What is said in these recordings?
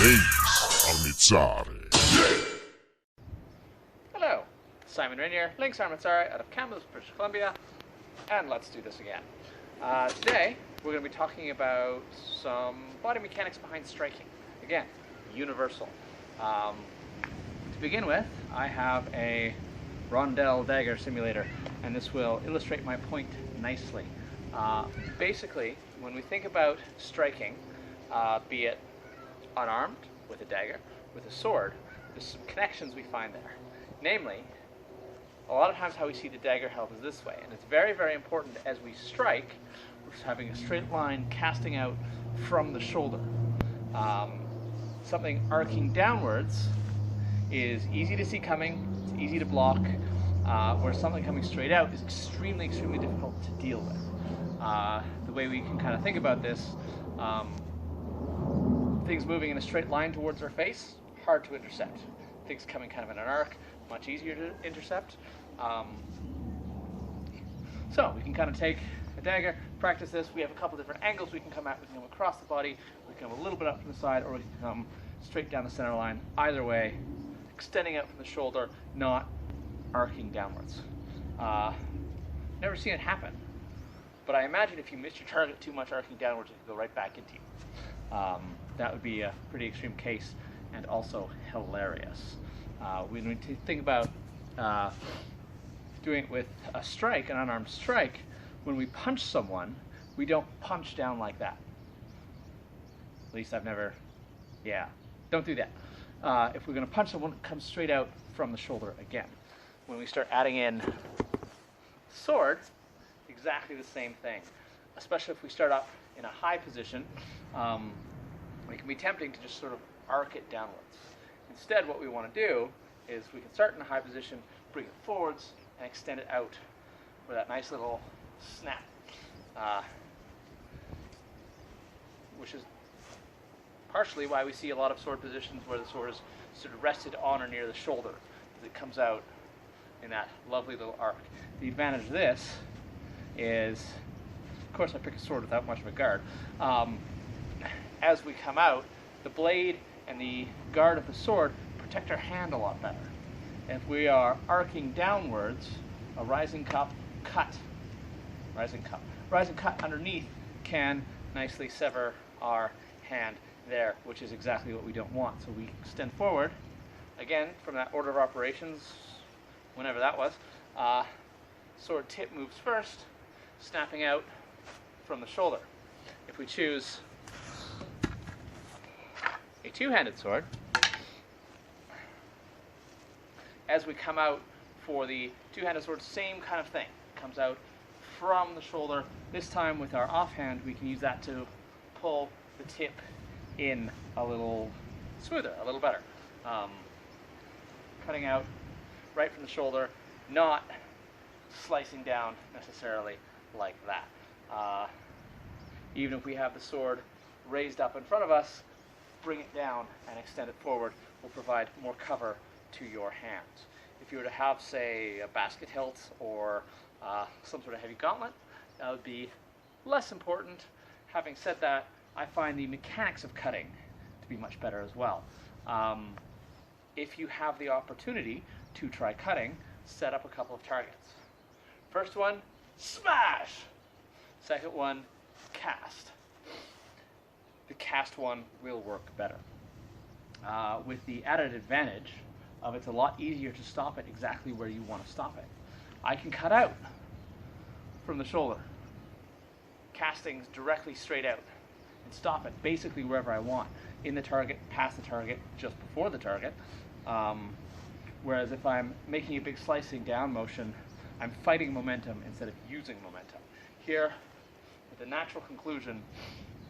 Links Armitsare. Hello, Simon Rainier, Links Armitsare out of Kamloops, British Columbia, and let's do this again. Today, we're going to be talking about some body mechanics behind striking. Again, universal. To begin with, I have a rondel dagger simulator, and this will illustrate my point nicely. Basically, when we think about striking, be it unarmed, with a dagger, with a sword, there's some connections we find there. Namely, a lot of times how we see the dagger held is this way, and it's very, very important as we strike, we're having a straight line casting out from the shoulder. Something arcing downwards is easy to see coming, it's easy to block, where something coming straight out is extremely, extremely difficult to deal with. The way we can kind of think about this, things moving in a straight line towards our face, hard to intercept. Things coming kind of in an arc, much easier to intercept. So we can kind of take a dagger, practice this. We have a couple different angles we can come at. We can come across the body, we can come a little bit up from the side, or we can come straight down the center line. Either way, extending out from the shoulder, not arcing downwards. Never seen it happen, but I imagine if you miss your target too much arcing downwards, it could go right back into you. That would be a pretty extreme case and also hilarious. We need to think about doing it with a strike, an unarmed strike. When we punch someone, we don't punch down like that. At least I've never, don't do that. If we're going to punch someone, it comes straight out from the shoulder again. When we start adding in sword, exactly the same thing. Especially if we start up in a high position, it can be tempting to just sort of arc it downwards. Instead, what we want to do is we can start in a high position, bring it forwards, and extend it out with that nice little snap, which is partially why we see a lot of sword positions where the sword is sort of rested on or near the shoulder, as it comes out in that lovely little arc. The advantage of this is, of course, I pick a sword without much of a guard. As we come out, the blade and the guard of the sword protect our hand a lot better. If we are arcing downwards, a rising cut underneath can nicely sever our hand there, which is exactly what we don't want. So we extend forward, again, from that order of operations, whenever that was. Sword tip moves first, snapping out from the shoulder. If we choose a two-handed sword, as we come out for the two-handed sword, same kind of thing. Comes out from the shoulder. This time with our offhand, we can use that to pull the tip in a little smoother, a little better. Cutting out right from the shoulder, not slicing down necessarily like that. Even if we have the sword raised up in front of us, bring it down and extend it forward will provide more cover to your hands. If you were to have, say, a basket hilt or some sort of heavy gauntlet, that would be less important. Having said that, I find the mechanics of cutting to be much better as well. If you have the opportunity to try cutting, set up a couple of targets. First one, smash! Second one, cast. The cast one will work better. With the added advantage of it's a lot easier to stop it exactly where you want to stop it. I can cut out from the shoulder, castings directly straight out, and stop it basically wherever I want. In the target, past the target, just before the target. Whereas if I'm making a big slicing down motion, I'm fighting momentum instead of using momentum. Here, at the natural conclusion,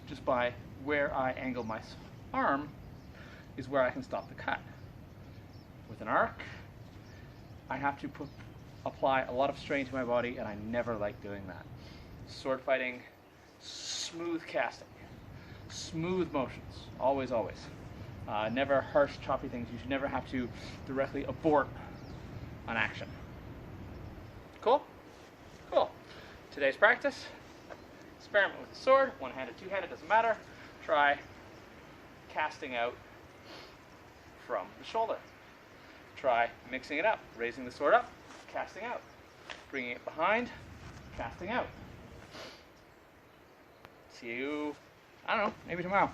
just by where I angle my arm, is where I can stop the cut. With an arc, I have to apply a lot of strain to my body, and I never like doing that. Sword fighting, smooth casting, smooth motions, always, always. Never harsh, choppy things. You should never have to directly abort an action. Cool? Cool. Today's practice, experiment with the sword, one-handed, two-handed, doesn't matter. Try casting out from the shoulder. Try mixing it up, raising the sword up, casting out, bringing it behind, casting out. See you, I don't know, maybe tomorrow.